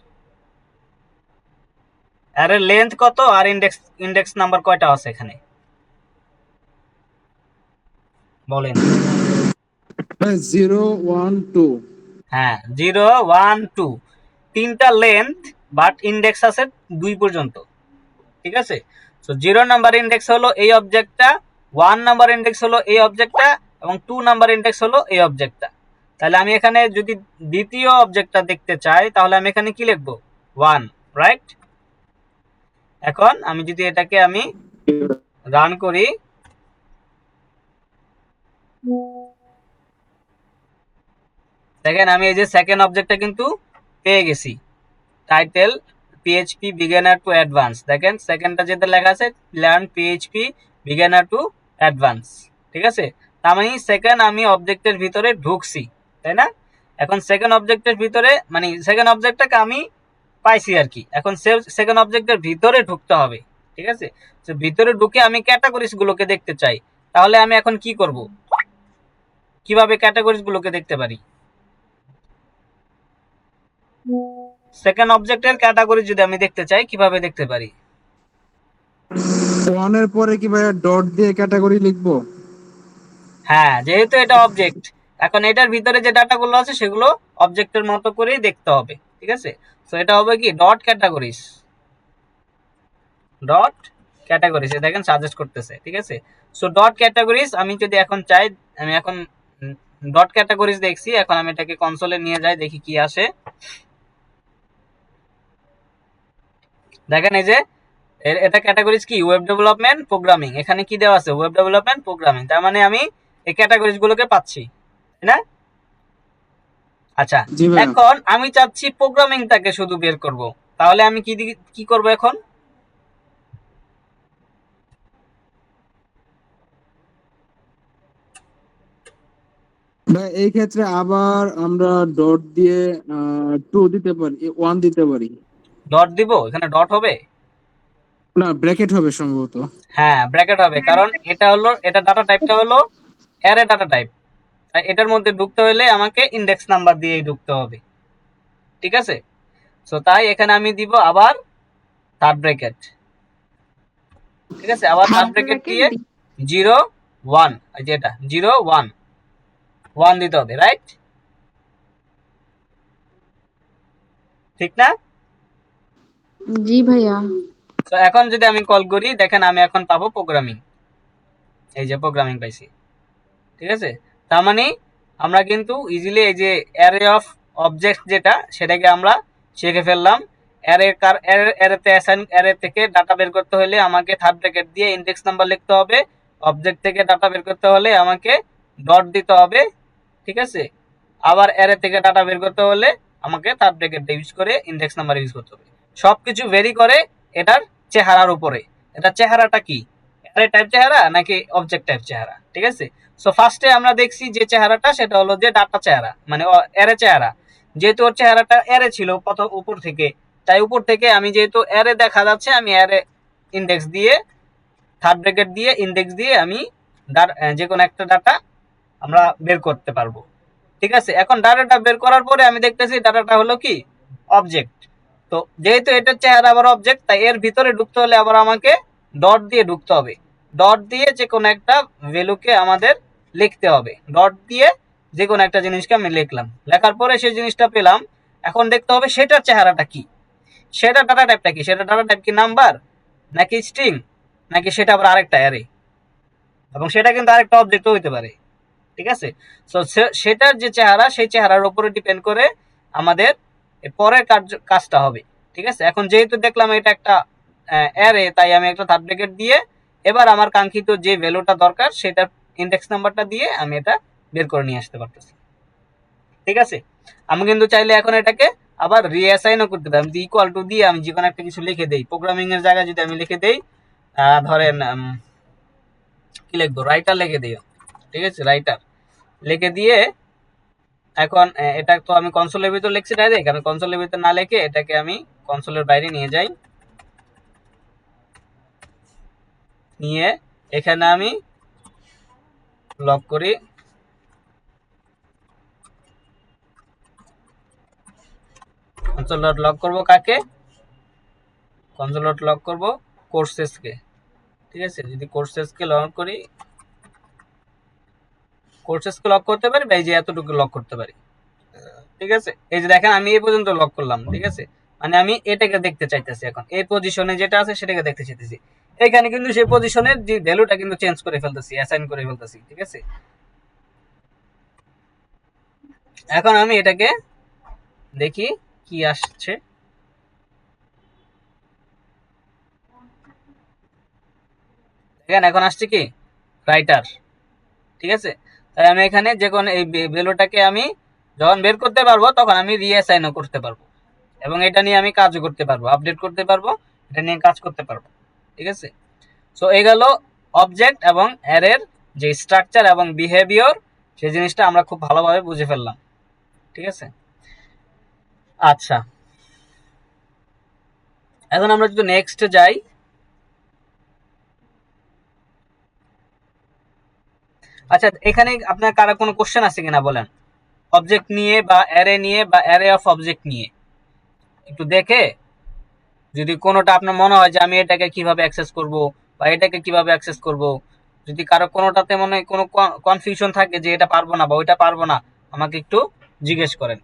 অ্যারের লেন্থ কত আর ইন্ডেক্স নাম্বার কয়টা আছে এখানে বলেন। 0 1 2। হ্যাঁ, 0 1 2, তিনটা লেন্থ, বাট ইন্ডেক্স আছে 2 পর্যন্ত, ঠিক আছে। সো 0 নাম্বার ইন্ডেক্স হলো এই অবজেক্টটা, 1 নাম্বার ইন্ডেক্স হলো এই অবজেক্টটা, এবং 2 নাম্বার ইন্ডেক্স হলো এই অবজেক্টটা। তাহলে আমি এখানে যদি দ্বিতীয় অবজেক্টটা দেখতে চাই তাহলে আমি এখানে কি লিখবো, 1, রাইট। এখন আমি যদি এটাকে আমি রান করি, দেখেন আমি এই যে সেকেন্ড অবজেক্টটা কিন্তু পেয়ে গেছি, title PHP beginner to advance. দেখেন সেকেন্ডটা যেটা লেখা আছে, learn PHP beginner to advance, ঠিক আছে। তার মানে সেকেন্ড আমি অবজেক্টের ভিতরে ঢুকছি, তাই না? এখন সেকেন্ড অবজেক্টের ভিতরে মানে সেকেন্ড অবজেক্টটাকে আমি পাইছি আর কি, এখন সেকেন্ড অবজেক্টের ভিতরে ঢুকতে হবে, ঠিক আছে। তো ভিতরে ঢুকে আমি ক্যাটাগরিজ গুলোকে দেখতে চাই, তাহলে আমি এখন কি করব, কিভাবে ক্যাটাগরিজ গুলোকে দেখতে পারি, সেকেন্ড অবজেক্টের ক্যাটাগরি যদি আমি দেখতে চাই কিভাবে দেখতে পারি? 1 এর পরে কি ভাইয়া ডট দিয়ে ক্যাটাগরি লিখবো? হ্যাঁ, যেহেতু এটা অবজেক্ট, এখন এটার ভিতরে যে ডাটাগুলো আছে সেগুলো অবজেক্টের মতো করেই দেখতে হবে, ঠিক আছে। সো এটা হবে কি ডট ক্যাটাগরিজ, ডট ক্যাটাগরিজ, দেখেন সাজেস্ট করতেছে, ঠিক আছে। সো ডট ক্যাটাগরিজ আমি যদি এখন চাই, আমি এখন ডট ক্যাটাগরিজ দেখছি, এখন আমি এটাকে কনসোলে নিয়ে যাই, দেখি কি আসে। দেখেন এই যে এটা ক্যাটাগরিজ কি, ওয়েব ডেভেলপমেন্ট প্রোগ্রামিং, এখানে কি দেওয়া আছে, ওয়েব ডেভেলপমেন্ট প্রোগ্রামিং, তার মানে আমি এই ক্যাটাগরিজ গুলোকে পাচ্ছি, তাই না? আচ্ছা, জি ভাইয়া। এখন আমি চাচ্ছি প্রোগ্রামিংটাকে শুধু বের করব, তাহলে আমি কি করব এখন? ভাই এই ক্ষেত্রে আবার আমরা ডট দিয়ে 2 দিতে পারি, 1 দিতে পারি। ডট দিব, এখানে ডট হবে? না, ব্র্যাকেট হবে সম্ভবত। হ্যাঁ, ব্র্যাকেট হবে, কারণ এটা ডাটা টাইপটা হলো অ্যারে ডাটা টাইপ। তাই এটার মধ্যে ঢুকতে হলে আমাকে ইন্ডেক্স নাম্বার দিয়েই ঢুকতে হবে, ঠিক আছে? সো তাই এখানে আমি দিব আবার থার্ড ব্র্যাকেট, ঠিক আছে? আবার থার্ড থার্ড ব্র্যাকেট ব্র্যাকেট দিয়ে 0 1, এই যে এটা 0 1 1 দিতে হবে, রাইট? ঠিক না? জি ভাইয়া। তো এখন যদি আমি কল করি, দেখেন আমি এখন পাবো প্রোগ্রামিং, এই যে প্রোগ্রামিং পাইছি, ঠিক আছে? তার মানে আমরা কিন্তু ইজিলি এই যে অ্যারে অফ অবজেক্ট যেটা, সেটাকে আমরা শিখে ফেললাম। অ্যারে থেকে ডাটা বের করতে হলে আমাকে থার্ড ব্র্যাকেট দিয়ে ইন্ডেক্স নাম্বার লিখতে হবে। অবজেক্ট থেকে ডাটা বের করতে হলে আমাকে ডট দিতে হবে, ঠিক আছে? আবার অ্যারে থেকে ডাটা বের করতে হলে আমাকে থার্ড ব্র্যাকেট ইউজ করে ইন্ডেক্স নাম্বার ইউজ করতে হবে। সবকিছু ভেরি করে এটার চেহারার উপরে। এটা চেহারাটা কি, অ্যারে টাইপ চেহারা নাকি অবজেক্ট টাইপ চেহারা, ঠিক আছে? সো ফার্স্টে আমরা দেখছি যে চেহারাটা, সেটা হলো যে ডাটা চেহারা, মানে অ্যারে চেহারা। যেহেতু ওর চেহারাটা অ্যারে ছিল প্রথম উপর থেকে, তাই উপর থেকে আমি যেহেতু অ্যারে দেখা যাচ্ছে, আমি অ্যারে ইন্ডেক্স দিয়ে থার্ড ব্র্যাকেট দিয়ে ইন্ডেক্স দিয়ে আমি যে কোনো একটা ডাটা আমরা বের করতে পারবো, ঠিক আছে? এখন ডাটাটা বের করার পরে আমি দেখতেছি ডাটাটা হলো কি অবজেক্ট। তো যেহেতু এটার চেহারা আবার অবজেক্ট, তাই এর ভিতরে ঢুকতে হলে আবার আমাকে ডট দিয়ে ঢুকতে হবে। ডট দিয়ে যে কোনো একটা ভ্যালুকে আমাদের লিখতে হবে। ডট দিয়ে যে কোনো একটা জিনিসকে আমি লিখলাম, লেখার পরে সেই জিনিসটা পেলাম। এখন দেখতে হবে সেটার চেহারাটা কি, সেটা ডাটা টাইপটা কি, সেটা ডাটা টাইপ কি নাম্বার নাকি স্ট্রিং, নাকি সেটা আবার আরেকটা অ্যারে, এবং সেটা কিন্তু আরেকটা অবজেক্টও হইতে পারে, ঠিক আছে? সো সেটার যে চেহারা, সেই চেহারার উপরে ডিপেন্ড করে আমাদের পরের কাজটা হবে, ঠিক আছে? এখন যেহেতু দেখলাম এটা একটা অ্যারে, তাই আমি একটা থার্ড ব্র্যাকেট দিয়ে এবার আমার কাঙ্ক্ষিত যে ভ্যালুটা দরকার সেটার ইন্ডেক্স নাম্বারটা দিয়ে আমি এটা বের করে নিয়ে আসতে পারতেছি, ঠিক আছে? আমি কিন্তু চাইলে এখন এটাকে আবার রিঅ্যাসাইনও করতে পারি। আমি ইকুয়াল টু দিয়ে আমি যে কোনো একটা কিছু লিখে দেই, প্রোগ্রামিং এর জায়গায় যদি আমি লিখে দেই ধরেন কি লিখবো, রাইটার লিখে দিই, ঠিক আছে? রাইটার লিখে দিয়ে এখন এটা তো আমি কনসোলের ভিতর লিখছি ডাইরেক্ট, আমি কনসোলের ভিতর না লিখে এটাকে আমি কনসোলের বাইরে নিয়ে যাই, নিয়ে এখানে আমি লক করি। কনসোল ডট লক করবো কাকে? কনসোল ডট লক করবো কোর্সেসকে, ঠিক আছে? যদি কোর্সেসকে লক করি, কোর্সেসকে লক করতে পারি বা এই যে এতটুকু লক করতে পারি, ঠিক আছে? এই যে দেখেন আমি এই পর্যন্ত লক করলাম, ঠিক আছে? মানে আমি এটাকে দেখতে চাইতেছি, এখন এই পজিশনে যেটা আছে সেটাকে দেখতে চাইতেছি। এখানে কিন্তু সেই পজিশনের যে ভ্যালুটা কিন্তু চেঞ্জ করে ফেলতেছি, অ্যাসাইন করে ফেলতেছি, ঠিক আছে? এখন আমি এটাকে দেখি কি আসছে। দেখেন এখন আসছে কি রাইটার, ঠিক আছে? তাই আমি এখানে যে কোনো এই ভ্যালুটাকে আমি যখন বের করতে পারবো তখন আমি রিঅ্যাসাইনও করতে পারবো, এবং এটা নিয়ে আমি কাজও করতে পারবো, আপডেট করতে পারবো, এটা নিয়ে কাজ করতে পারবো, ঠিক আছে? সো এই গেল অবজেক্ট এবং অ্যারের যে স্ট্রাকচার এবং বিহেভিয়র, সেই জিনিসটা আমরা খুব ভালোভাবে বুঝে ফেললাম, ঠিক আছে? আচ্ছা, এখন আমরা যদি নেক্সট যাই, আচ্ছা এখানে আপনার কারো কোনো কোশ্চেন আছে কিনা বলেন, অবজেক্ট নিয়ে বা অ্যারে নিয়ে বা অ্যারে অফ অবজেক্ট নিয়ে? একটু দেখে যদি কোনোটা আপনার মনে হয় যে আমি এটাকে কিভাবে অ্যাক্সেস করব বা এটাকে কিভাবে অ্যাক্সেস করব, যদি কারো কোনোটাতে মনে হয় কোনো কনফিউশন থাকে যে এটা পারবো না বা ওইটা পারবো না, আমাকে একটু জিজ্ঞেস করেন।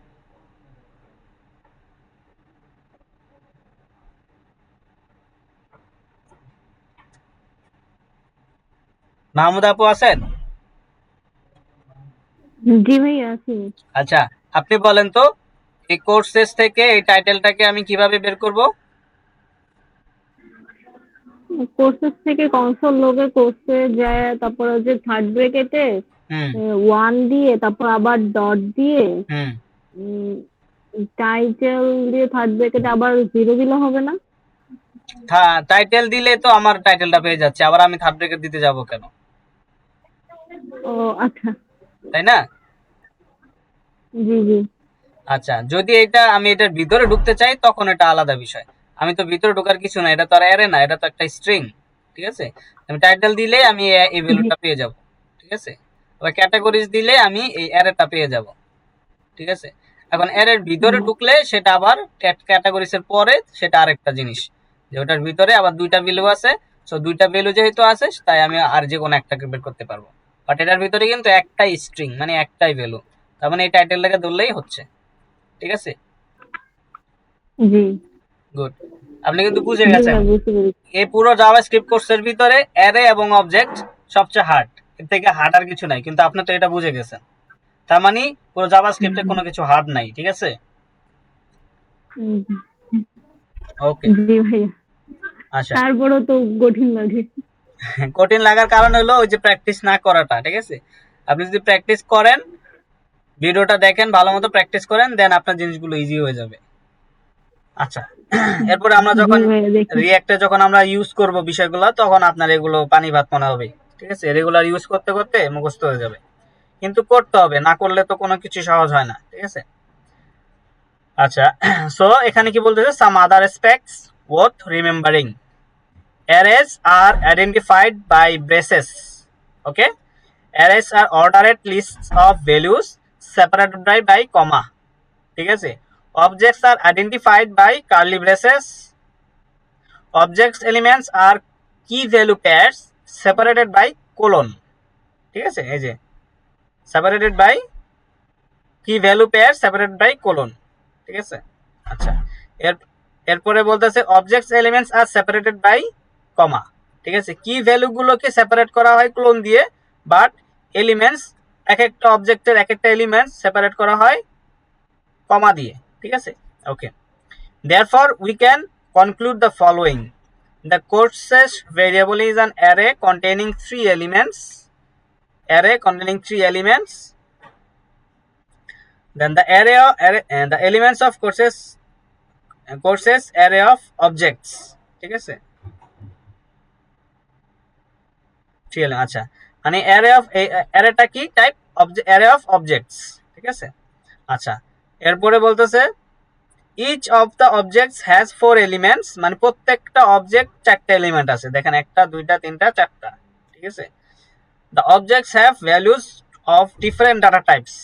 মাহমুদ আপু আছেন? জি ভাইয়া আছি। আচ্ছা, আপনি বলেন তো এই কোর্সেস থেকে এই টাইটেলটাকে আমি কিভাবে বের করব? কোর্সেস থেকে কনসোল লোগে কোর্সে যায়, তারপর হচ্ছে থার্ড ব্র্যাকেটে হুম 1 দিয়ে, তারপর আবার ডট দিয়ে হুম টাইটেল দিয়ে থার্ড ব্র্যাকেটে আবার জিরো দিলে হবে না? টাইটেল দিলে তো আমার টাইটেলটা পেয়ে যাচ্ছে, আবার আমি থার্ড ব্র্যাকেট দিতে যাব কেন, ও আচ্ছা, তাই না? জি জি। আচ্ছা, যদি আমি এটার ভিতরে ঢুকতে চাই তখন এটা আলাদা বিষয়। আমি তো ভিতরে ঢোকার কিছু না, এটা তো আর অ্যারে না, এটা তো একটা স্ট্রিং, ঠিক আছে? আমি টাইটেল দিলে আমি এই ভ্যালুটা পেয়ে যাব, ঠিক আছে? আবার ক্যাটাগরিজ দিলে আমি এই অ্যারেটা পেয়ে যাব, ঠিক আছে? এখন অ্যারের ভিতরে ঢুকলে সেটা আবার ক্যাটাগরিজের পরে সেটা আরেকটা জিনিস, যে ওটার ভিতরে আবার দুইটা ভ্যালু আছে। সো দুইটা ভ্যালু যেহেতু আছে তাই আমি আর যে কোনো একটাকে বের করতে পারবো, বাট এটার ভিতরে কিন্তু একটাই স্ট্রিং, মানে একটাই ভ্যালু। তার মানে এই টাইটেলটাকে ধরলেই হচ্ছে, ঠিক আছে? জি গুড, আপনি কিন্তু বুঝে জি গেছেন। ভাইয়া, বুঝতে পেরেছি। এই পুরো জাভাস্ক্রিপ্ট কোর্সের ভিতরে অ্যারে এবং অবজেক্ট সবচেয়ে হার্ড, এর থেকে হার্ড আর কিছু নাই, কিন্তু আপনি তো এটা বুঝে গেছেন। তার মানে পুরো জাভাস্ক্রিপ্টে কোনো কিছু হার্ড নাই, ঠিক আছে? হুম, ওকে, জি ভাইয়া, আচ্ছা। তারপরেও তো কঠিন লাগে। কঠিন লাগার কারণ হলো ওই যে প্র্যাকটিস না করাটা, ঠিক আছে? আপনি যদি প্র্যাকটিস করেন, ভিডিওটা দেখেন, ভালো মতো প্র্যাকটিস করেন, দেন আপনার জিনিসগুলো ইজি হয়ে যাবে। আচ্ছা, এরপরে আমরা জি যখন ভাইয়া, দেখি। রিঅ্যাক্টে যখন আমরা ইউজ করব বিষয়গুলো, তখন আপনার এগুলো পানি ভাত মনে হবে, ঠিক আছে? রেগুলার ইউজ করতে করতে মুখস্থ হয়ে যাবে, কিন্তু করতে হবে, না করলে তো কোনো কিছু সহজ হয় না, ঠিক আছে? আচ্ছা, সো এখানে কি বলতেছে, some other aspects worth remembering. Arrays are identified by braces, okay? Arrays are ordered lists of values separated by comma, ঠিক আছে? Objects are identified by curly braces. Objects elements are key value pairs separated by colon, ঠিক আছে? এই যে separated by key value pair separated by colon, ঠিক আছে? আচ্ছা, এরপরে বলতেছে objects elements are separated by comma, ঠিক আছে? কি ভ্যালুগুলোকে সেপারেট করা হয় ক্লোন দিয়ে, বাট এলিমেন্টস, এক একটা অবজেক্টের এক একটা এলিমেন্টস সেপারেট করা হয় কমা দিয়ে, ঠিক আছে? ওকে, therefore we can conclude the following: the courses variable is an array containing three elements, then the the elements of courses array of objects, ঠিক আছে? আচ্ছা, মানে অ্যারেটা কি টাইপ, অ্যারে অফ অবজেক্টস, ঠিক আছে? আচ্ছা, এরপরে বলতেছে each of the objects has 4 elements, মানে প্রত্যেকটা অবজেক্ট চারটা এলিমেন্ট আছে, দেখেন একটা দুইটা তিনটা চারটা, ঠিক আছে? The objects have values of different data types.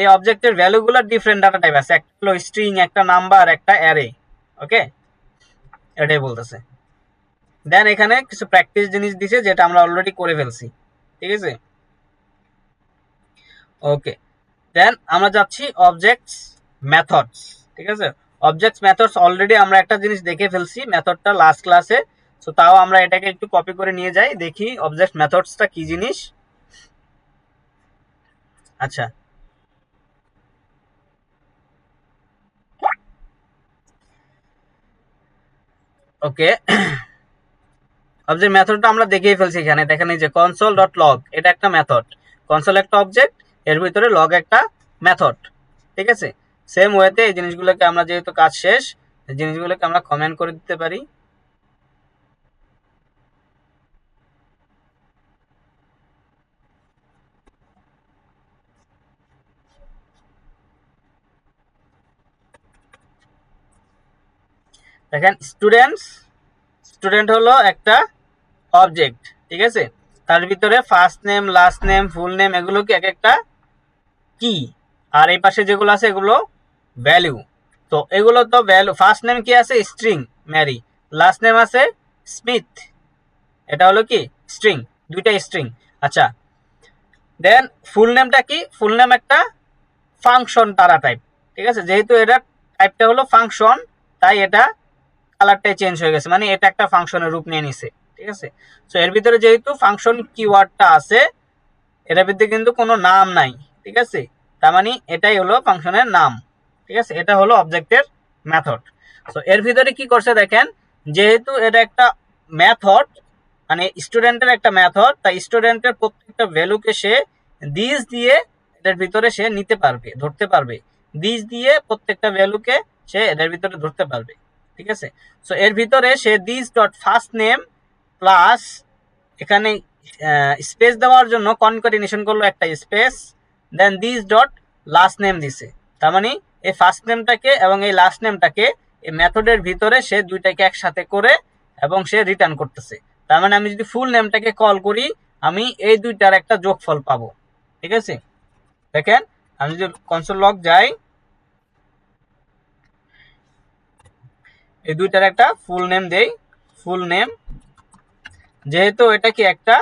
এই অবজেক্টের ভ্যালুগুলো ডিফারেন্ট ডাটা টাইপ আছে, একটা হলো স্ট্রিং, একটা নাম্বার, একটা অ্যারে, ওকে? এটাই বলতেছে। দেন এখানে কিছু প্র্যাকটিস জিনিস দিছে যেটা আমরা অলরেডি করে ফেলছি, ঠিক আছে? ওকে, দেন আমরা যাচ্ছি অবজেক্টস মেথডস, ঠিক আছে? অবজেক্টস মেথডস অলরেডি আমরা একটা জিনিস দেখে ফেলছি মেথডটা লাস্ট ক্লাসে, সো তাও আমরা এটাকে একটু কপি করে নিয়ে যাই, দেখি অবজেক্ট মেথডসটা কি জিনিস। আচ্ছা, ওকে, অবজেক্ট মেথডটা আমরা দেখেই ফেলছি এখানে, দেখেন এই যে কনসোল ডট লগ, এটা একটা মেথড, কনসোল একটা অবজেক্ট, এর ভিতরে লগ একটা মেথড, ঠিক আছে? সেম ওয়েতে এই জিনিসগুলোকে আমরা, যেহেতু কাজ শেষ, এই জিনিসগুলোকে আমরা কমেন্ট করে দিতে পারি। দেখেন স্টুডেন্ট হলো একটা অবজেক্ট, ঠিক আছে? তার ভিতরে first name, last name, full name, এগুলো কি এক একটা কি, আর এই পাশে যেগুলো আছে এগুলো ভ্যালু। তো এগুলো তো ভ্যালু, ফার্স্ট নেম কি আছে, স্ট্রিং ম্যারি, লাস্ট নেম আছে স্মিথ, এটা হলো কি স্ট্রিং, দুইটা স্ট্রিং। আচ্ছা, দেন ফুল নেমটা কি, ফুল নেম একটা ফাংশন তারা টাইপ, ঠিক আছে? যেহেতু এটা টাইপটা হলো ফাংশন, তাই এটা কালারটাই চেঞ্জ হয়ে গেছে, মানে এটা একটা ফাংশনের রূপ নিয়ে নিছে, ঠিক আছে? সো এর ভিতরে যেহেতু ফাংশন কিওয়ার্ডটা আছে, এটার ভিতরে কিন্তু কোনো নাম নাই, ঠিক আছে? তার মানে এটাই হলো ফাংশনের নাম, ঠিক আছে? এটা হলো অবজেক্টের মেথড। সো এর ভিতরে কি করছে দেখেন, যেহেতু এটা একটা মেথড, মানে স্টুডেন্টের একটা মেথড, তাই স্টুডেন্টের প্রত্যেকটা ভ্যালুকে সে দিস দিয়ে এটার ভিতরে সে নিতে পারবে, ধরতে পারবে, দিস দিয়ে প্রত্যেকটা ভ্যালুকে সে এর ভিতরে ধরতে পারবে। ঠিক আছে, সো এর ভিতরে সে this dot first name plus এখানে স্পেস দেওয়ার জন্য কনক্যাটিনেশন করলো একটা space, then this dot last name দিছে। তার মানে এই ফার্স্ট নেমটাকে এবং এই লাস্ট নেমটাকে এই মেথডের ভিতরে সে দুইটাকে একসাথে করে এবং সে রিটার্ন করতেছে। তার মানে আমি যদি ফুল নেমটাকে কল করি আমি এই দুইটার একটা যোগফল পাবো। ঠিক আছে, দেখেন আমি যদি কনসোল লগ যাই, এই দুইটার একটা ফুল নেম দেই, ফুল নেম, যেহেতু এটা কি একটা,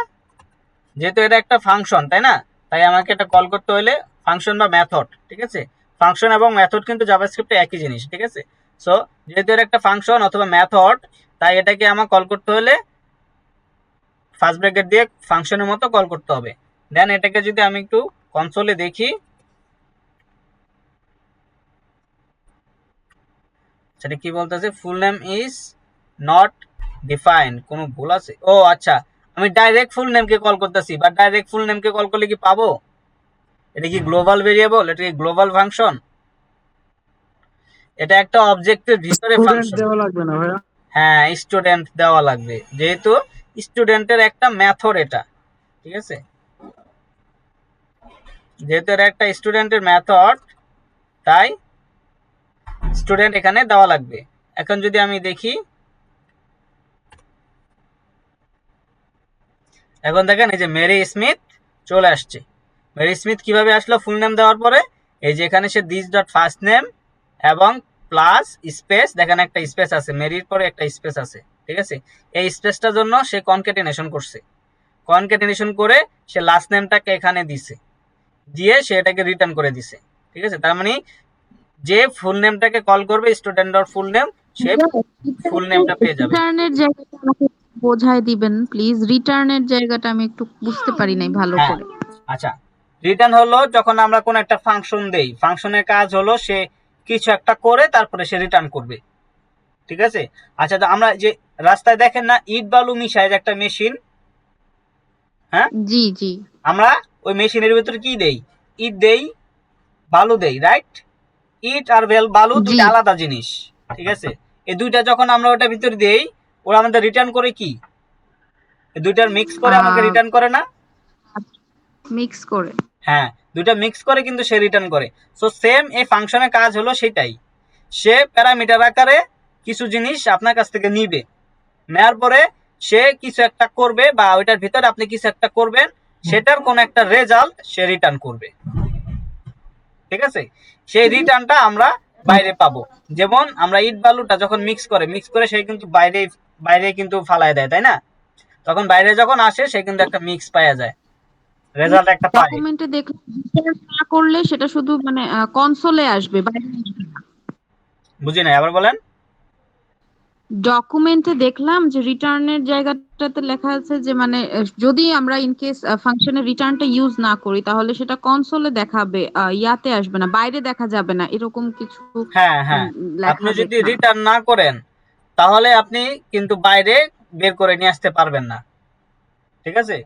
যেহেতু এটা একটা ফাংশন তাই না, তাই আমাকে এটা কল করতে হলে ফাংশন বা মেথড। ঠিক আছে, ফাংশন এবং মেথড কিন্তু জাভাস্ক্রিপ্টে একই জিনিস। ঠিক আছে, সো যেহেতু এটা একটা ফাংশন অথবা মেথড, তাই এটাকে আমার কল করতে হলে ফার্স্ট ব্র্যাকেট দিয়ে ফাংশনের মতো কল করতে হবে। দেন এটাকে যদি আমি একটু কনসোলে দেখি, সেটা কি বলতেছে, full name is not defined, কোনো ভুল আছে? ও আচ্ছা, আমি ডাইরেক্ট ফুল নেমকে কল করতেছি, বাট ডাইরেক্ট ফুল নেমকে কল করলে কি পাবো? এটা কি গ্লোবাল ভেরিয়েবল? এটা কি গ্লোবাল ফাংশন? এটা একটা অবজেক্টের ভিতরে স্টুডেন্ট ফাংশন। দেওয়া লাগবে না ভাইয়া? হ্যাঁ, স্টুডেন্ট দেওয়া লাগবে, যেহেতু স্টুডেন্টের একটা মেথড এটা। ঠিক আছে, যেহেতু এটা একটা স্টুডেন্টের মেথড, তাই স্টুডেন্ট এখানে দেওয়া লাগবে। এখন যদি আমি দেখি, এখন দেখেন এই যে মেরি স্মিথ চলে আসছে। মেরি স্মিথ কিভাবে আসলো? ফুল নেম দেওয়ার পরে এই যে এখানে সে দিস ডট ফার্স্ট নেম এবং প্লাস স্পেস, দেখেন একটা স্পেস আছে, মেরির পরে একটা স্পেস আছে। ঠিক আছে, এই স্পেসটার জন্য সে কনক্যাটিনেশন করছে, কনক্যাটিনেশন করে সে লাস্ট নেমটাকে এখানে দিছে, দিয়ে সে এটাকে রিটার্ন করে দিছে। ঠিক আছে, তার মানে যে ফুল নেমটাকে কল করবে স্টুডেন্ট ডট ফুল নেম, সে ফুল নেমটা পেয়ে যাবে। রিটার্নের জায়গাটা আমাকে বোঝায় দিবেন প্লিজ, রিটার্নের জায়গাটা আমি একটু বুঝতে পারি নাই ভালো হ্যাঁ, করে। আচ্ছা, রিটার্ন হলো যখন আমরা কোন একটা ফাংশন দেই, ফাংশনের কাজ হলো সে কিছু একটা করে তারপরে সে রিটার্ন করবে। ঠিক আছে, আচ্ছা, তো আমরা যে রাস্তায় দেখেন না ইট বালু মিশায় একটা মেশিন, হ্যাঁ, জি জি। আমরা ওই মেশিনের ভিতরে কি দেই? ইট দেই, বালু দেই, রাইট? ইট আর বালু জি। দুইটা আলাদা জিনিস। ঠিক আছে, এই দুইটা যখন আমরা ওটার ভিতরে দেই, ওরা আমাদের রিটার্ন করে কি? এই দুইটার মিক্স করে আমাকে রিটার্ন করে না? মিক্স করে। হ্যাঁ, দুইটা মিক্স করে কিন্তু সে রিটার্ন করে। সো সেম এই ফাংশনের কাজ হলো সেটাই, সে প্যারামিটার আকারে কিছু জিনিস আপনার কাছ থেকে নিবে, নেওয়ার পরে সে কিছু একটা করবে বা ওইটার ভিতরে আপনি কিছু একটা করবেন, সেটার কোন একটা রেজাল্ট সে রিটার্ন করবে। ঠিক আছে, সেই রিটার্নটা আমরা বাইরে পাবো। যেমন আমরা ইট বালুটা যখন মিক্স করে সে কিন্তু বাইরে বাইরে কিন্তু ফালায় দেয়, তাই না? তখন বাইরে যখন আসে সে কিন্তু একটা মিক্স পাওয়া যায়, রেজাল্ট একটা পায়। ডকুমেন্টে দেখলাম রিটার্ন না করলে সেটা শুধু মানে কনসোলে আসবে, বাইরে আসবে না। বুঝি নাই, আবার বলেন। ডকুমেন্টে দেখলাম যে রিটার্নের জায়গাটাতে লেখা আছে যে মানে যদি আমরা ইন কেস ফাংশনের রিটার্নটা ইউজ না করি তাহলে সেটা কনসোলে দেখাবে, ইয়াতে আসবে না, বাইরে দেখা যাবে না, এরকম কিছু হ্যাঁ হ্যাঁ, লেখা আপনি যদি দেখলাম। রিটার্ন না করেন তাহলে আপনি কিন্তু বাইরে বের করে নিয়ে আসতে পারবেন না। ঠিক আছে,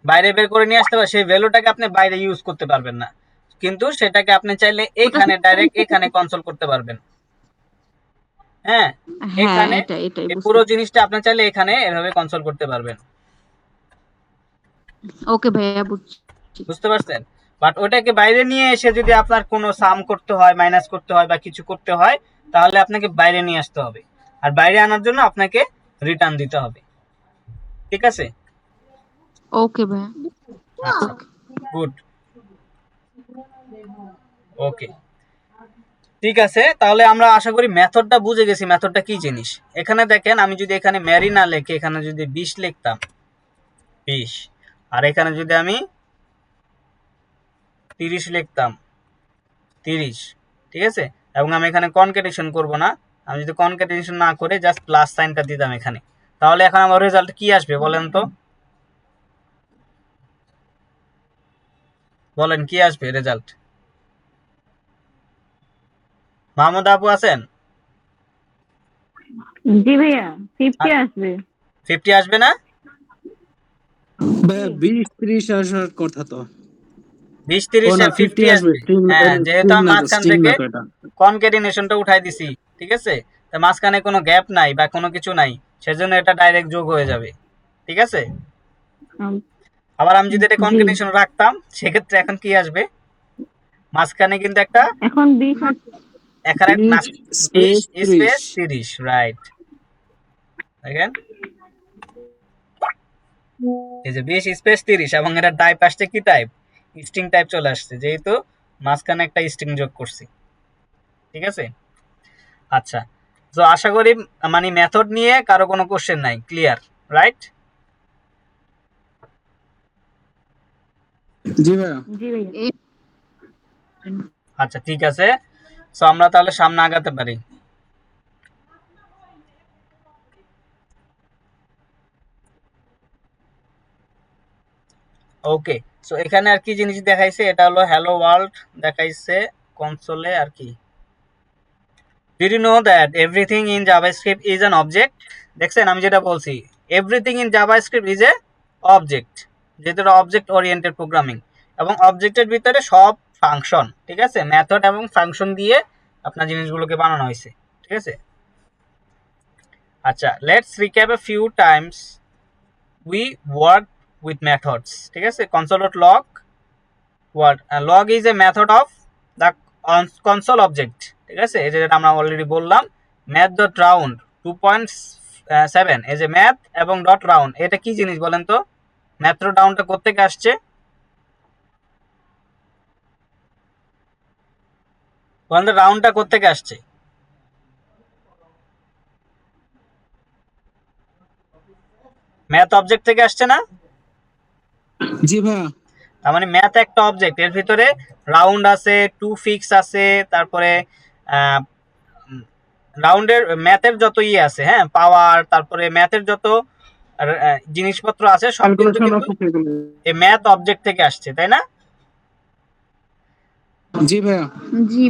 বাইরে বের করে নিয়ে আসতে পারবেন, সেই ভ্যালুটাকে আপনি বাইরে ইউজ করতে পারবেন না, কিন্তু সেটাকে আপনি চাইলে ওটা এইখানে ডাইরেক্ট এখানে কনসোল করতে পারবেন। হ্যাঁ, হ্যাঁ, এখানে এটাই এই বুঝতে। পুরো জিনিসটা আপনি চাইলে এখানে এভাবে কনসোল করতে পারবেন। ওকে ভাইয়া, বুঝছি। বুঝতে পারছেন? বাট ওটাকে বাইরে নিয়ে এসে যদি আপনার কোনো সাম করতে হয়, মাইনাস করতে হয় বা কিছু করতে হয়, তাহলে আপনাকে বাইরে নিয়ে আসতে হবে, আর বাইরে আনার জন্য আপনাকে রিটার্ন দিতে হবে। ঠিক আছে, ওকে ভাইয়া। আচ্ছা, গুড, ওকে, ঠিক আছে, তাহলে আমরা আশা করি মেথডটা বুঝে গেছি, মেথডটা কি জিনিস। এখানে দেখেন আমি যদি এখানে ম্যারি না লিখে এখানে যদি 20 লিখতাম, 20, আর এখানে যদি আমি 30 লিখতাম, 30, ঠিক আছে, এবং আমি এখানে কনক্যাটেনেশন করব না, আমি যদি কনক্যাটেনেশন না করে জাস্ট প্লাস সাইনটা দিতাম এখানে, তাহলে এখন আমার রেজাল্ট কি আসবে বলেন তো? বলেন কি আসবে রেজাল্ট? মাহমুদ আপু আছেন? জি ভাইয়া, 50 আসবে। 50 আসবে না? ভাইয়া 20-30 আসার কথা তো। 20 ও 30 না এ 50 আসবে, আসবে। হ্যাঁ, যেহেতু আমি না তো, মাঝখান স্ট্রিং থেকে না তো এটা। কনক্যাটিনেশনটা উঠাই দিছি, ঠিক আছে? তো মাঝখানে কোনো গ্যাপ নাই বা কোনো কিছু নাই, সেজন্য এটা ডাইরেক্ট যোগ হয়ে যাবে, ঠিক আছে? আম, আবার আমি যদি এটা জি। কনক্যাটিনেশন রাখতাম, সেক্ষেত্রে এখন কি আসবে? মাঝখানে কিন্তু একটা এখন 20 আছে। এখানে 20 20 স্পেস 30। Space 30, right. দেখেন, এই যে 20 স্পেস 30, এবং এটা টাইপ আসছে কি টাইপ? স্ট্রিং টাইপ চলে আসছে, যেহেতু মাঝখানে একটা স্ট্রিং যোগ করছি, ঠিক আছে? আচ্ছা, তো আশা করি মানে মেথড নিয়ে কারো কোনো কোশ্চেন নাই, ক্লিয়ার, রাইট? জি ভাইয়া। জি ভাইয়া। এই আচ্ছা, ঠিক আছে। সো আমরা তাহলে সামনে আগাতে পারি। ওকে, সো এখানে আর কি জিনিস দেখাইছে, এটা হলো হ্যালো ওয়ার্ল্ড দেখাইছে কনসোলে। আর কি, did you know that everything in JavaScript is an object? দেখছেন আমি যেটা বলছি, everything in JavaScript is a object, যেহেতু এটা অবজেক্ট ওরিয়েন্টেড প্রোগ্রামিং, এবং অবজেক্টের ভিতরে সব ফাংশন, ঠিক আছে, মেথড এবং ফাংশন দিয়ে আপনার জিনিসগুলোকে বানানো হয়েছে, ঠিক আছে? আচ্ছা, let's recap a few Times we work with methods, ঠিক আছে? console.log what log is a method of the console object, ঠিক আছে? এই যেটা আমরা অলরেডি বললাম, math.round 2.7 এই যে ম্যাথ এবং ডট রাউন্ড, এটা কি জিনিস বলেন তো? ম্যাথ রাউন্ডটা কোত্থেকে আসছে বলেন তো? রাউন্ডটা কোত্থেকে আসছে? ম্যাথ অবজেক্ট থেকে আসছে না? জি ভাইয়া। তার মানে ম্যাথ একটা অবজেক্ট, এর ভিতরে রাউন্ড আছে, টু ফিক্স আছে, তারপরে রাউন্ডের ম্যাথের যত ইয়ে আছে, হ্যাঁ, পাওয়ার, তারপরে ম্যাথের যত জিনিসপত্র আছে সব কিন্তু ক্যালকুলেশন কিন্তু আছে সেগুলো। এই ম্যাথ অবজেক্ট থেকে আসছে, তাই না? জি ভাইয়া। জি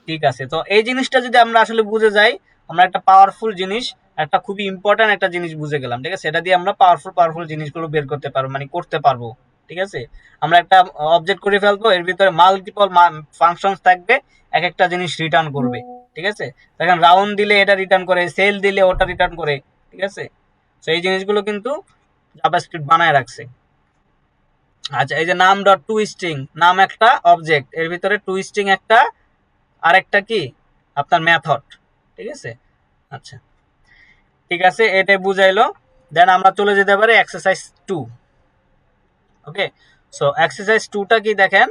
ঠিক আছে, তো এই জিনিসটা যদি আমরা আসলে বুঝে যাই, আমরা একটা পাওয়ারফুল জিনিস, একটা খুবই ইম্পর্ট্যান্ট একটা জিনিস বুঝে গেলাম, ঠিক আছে? এটা দিয়ে আমরা পাওয়ারফুল জিনিসগুলো বের করতে পারবো, মানে করতে পারবো, ঠিক আছে? আমরা একটা অবজেক্ট করে ফেলবো, এর ভিতরে মাল্টিপল ফাংশনস থাকবে, এক একটা জিনিস রিটার্ন করবে, ঠিক আছে? দেখেন, রাউন্ড দিলে এটা রিটার্ন করে, সেল দিলে ওটা রিটার্ন করে, ঠিক আছে? তো এই জিনিসগুলো কিন্তু জাভাস্ক্রিপ্ট বানায় রাখছে। আচ্ছা, এই যে নাম ডট টু স্ট্রিং, নাম একটা অবজেক্ট, এর ভিতরে টু স্ট্রিং একটা, আরেকটা কি আপনার মেথড, ঠিক আছে? আচ্ছা, ঠিক আছে, এটাই বুঝাইলো। দেন আমরা চলে যেতে পারি এক্সারসাইজ 2। ওকে, সো এক্সারসাইজ 2টা কি দেখেন,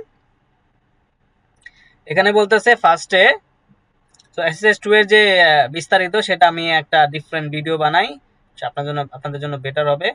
এখানে বলতেছে ফার্স্টে, সো এক্সারসাইজ 2 এর যে বিস্তারিত, সেটা আমি একটা ডিফারেন্ট ভিডিও বানাই, আপনাদের জন্য বেটার হবে।